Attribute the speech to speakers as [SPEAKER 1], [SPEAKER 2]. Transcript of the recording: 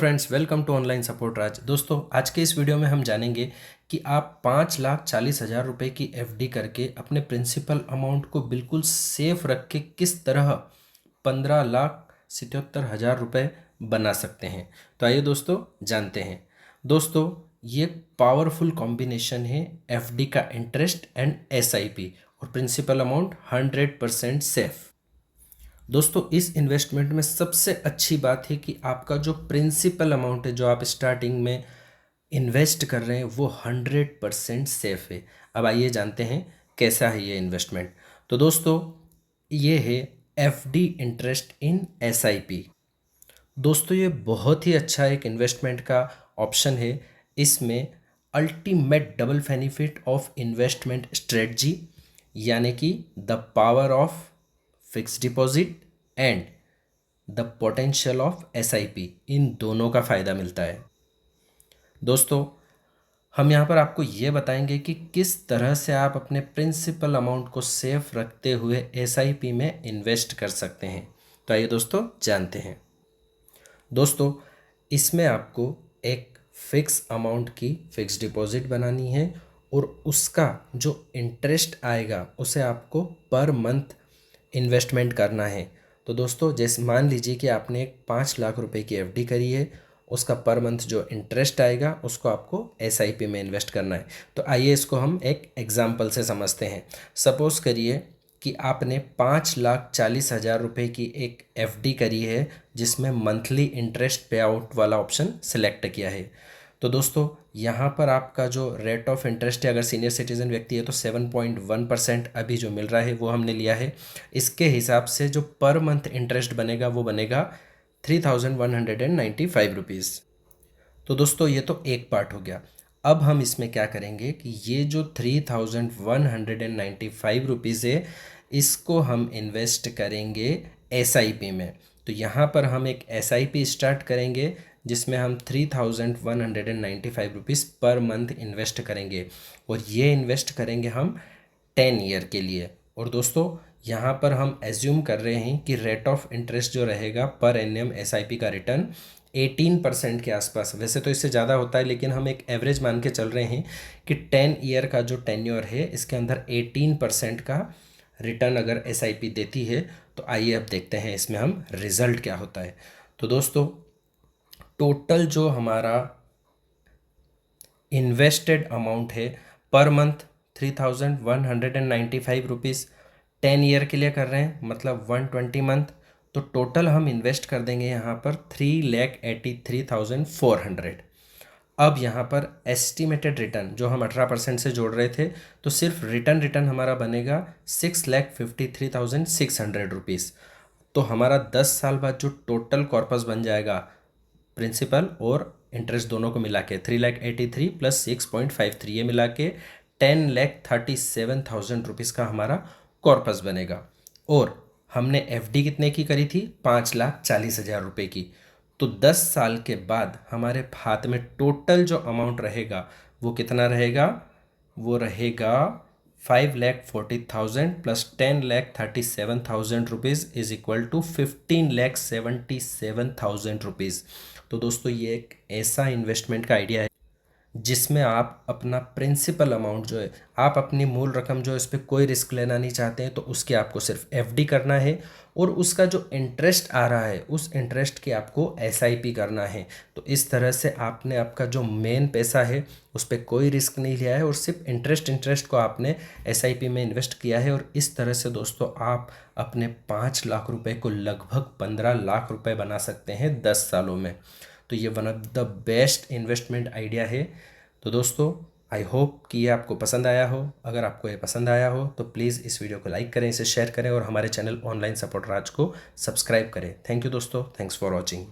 [SPEAKER 1] Friends, welcome to online support Raj. दोस्तों, आज के इस वीडियो में हम जानेंगे कि आप 5,40,000 रुपये की एफडी करके अपने प्रिंसिपल अमाउंट को बिल्कुल सेफ रख के किस तरह 15,77,000 रुपये बना सकते हैं। तो आइए दोस्तों जानते हैं। दोस्तों, ये पावरफुल कॉम्बिनेशन है एफडी का इंटरेस्ट एंड एसआईपी और प्रिंसिपल अमाउंट 100% सेफ। दोस्तों, इस इन्वेस्टमेंट में सबसे अच्छी बात है कि आपका जो प्रिंसिपल अमाउंट है जो आप स्टार्टिंग में इन्वेस्ट कर रहे हैं वो 100% सेफ है। अब आइए जानते हैं कैसा है ये इन्वेस्टमेंट। तो दोस्तों, ये है एफडी इंटरेस्ट इन एसआईपी। दोस्तों, ये बहुत ही अच्छा एक इन्वेस्टमेंट का ऑप्शन है। इसमें ultimate double benefit of investment strategy यानी कि the power of fix deposit and the potential of SIP, इन दोनों का फ़ायदा मिलता है। दोस्तों, हम यहाँ पर आपको ये बताएंगे कि किस तरह से आप अपने प्रिंसिपल अमाउंट को सेफ रखते हुए एसआईपी में इन्वेस्ट कर सकते हैं। तो आइए दोस्तों जानते हैं। दोस्तों, इसमें आपको एक फ़िक्स अमाउंट की फ़िक्स डिपॉजिट बनानी है और उसका जो इंटरेस्ट आएगा उसे आपको पर मंथ इन्वेस्टमेंट करना है। तो दोस्तों, जैसे मान लीजिए कि आपने एक 5 लाख रुपए की एफडी करी है, उसका पर मंथ जो इंटरेस्ट आएगा उसको आपको एसआईपी में इन्वेस्ट करना है। तो आइए इसको हम एक एग्जांपल से समझते हैं। सपोज़ करिए कि आपने 5,40,000 रुपये की एक एफडी करी है जिसमें मंथली इंटरेस्ट पे आउट वाला ऑप्शन सेलेक्ट किया है। तो दोस्तों, यहाँ पर आपका जो रेट ऑफ इंटरेस्ट है, अगर सीनियर सिटीज़न व्यक्ति है तो 7.1% अभी जो मिल रहा है वो हमने लिया है। इसके हिसाब से जो पर मंथ इंटरेस्ट बनेगा वो बनेगा 3,195 रुपीज़। तो दोस्तों, ये तो एक पार्ट हो गया। अब हम इसमें क्या करेंगे कि ये जो 3,195 रुपीज़ है इसको हम इन्वेस्ट करेंगे एसआईपी में। तो यहाँ पर हम एक एसआईपी स्टार्ट करेंगे जिसमें हम 3,195 रुपीज़ पर मंथ इन्वेस्ट करेंगे और ये इन्वेस्ट करेंगे हम 10 ईयर के लिए। और दोस्तों, यहाँ पर हम एज्यूम कर रहे हैं कि रेट ऑफ इंटरेस्ट जो रहेगा पर एनएम एसआईपी का रिटर्न 18% के आसपास। वैसे तो इससे ज़्यादा होता है लेकिन हम एक एवरेज मान के चल रहे हैं कि 10 ईयर का जो टेन्योर है इसके अंदर 18% का रिटर्न अगर एसआईपी देती है। तो आइए अब देखते हैं इसमें हम रिज़ल्ट क्या होता है। तो दोस्तों, टोटल जो हमारा इन्वेस्टेड अमाउंट है पर मंथ 3,195 रुपीज़ 10 ईयर के लिए कर रहे हैं, मतलब 120 मंथ। तो टोटल हम इन्वेस्ट कर देंगे यहाँ पर 3,83,400। अब यहाँ पर एस्टिमेटेड रिटर्न जो हम 18% से जोड़ रहे थे, तो सिर्फ रिटर्न हमारा बनेगा 6,53,600 रुपीज़। तो हमारा 10 साल बाद जो टोटल कॉर्पस बन जाएगा प्रिंसिपल और इंटरेस्ट दोनों को मिला के 3,83,000 प्लस 6.53 ये मिला के 10,37,000 रुपीज़ का हमारा कॉर्पस बनेगा। और हमने एफडी कितने की करी थी? 5,40,000 रुपये की। तो 10 साल के बाद हमारे हाथ में टोटल जो अमाउंट रहेगा वो कितना रहेगा? वो रहेगा 5,40,000 plus 10,37,000 rupees is equal to 15,77,000 rupees. तो दोस्तों, ये एक ऐसा इन्वेस्टमेंट का आइडिया है जिसमें आप अपना प्रिंसिपल अमाउंट जो है, आप अपनी मूल रकम जो है, इस पर कोई रिस्क लेना नहीं चाहते हैं तो उसके आपको सिर्फ एफडी करना है और उसका जो इंटरेस्ट आ रहा है उस इंटरेस्ट की आपको एसआईपी करना है। तो इस तरह से आपने आपका जो मेन पैसा है उस पर कोई रिस्क नहीं लिया है और सिर्फ इंटरेस्ट को आपने एसआईपी में इन्वेस्ट किया है। और इस तरह से दोस्तों, आप अपने 5 लाख रुपए को लगभग 15 लाख रुपए बना सकते हैं 10 सालों में। तो ये one of the best investment idea है। तो दोस्तों, आई होप कि ये आपको पसंद आया हो। अगर आपको ये पसंद आया हो तो प्लीज़ इस वीडियो को लाइक करें, इसे शेयर करें और हमारे चैनल ऑनलाइन सपोर्ट राज को सब्सक्राइब करें। थैंक यू दोस्तों, थैंक्स फॉर वॉचिंग।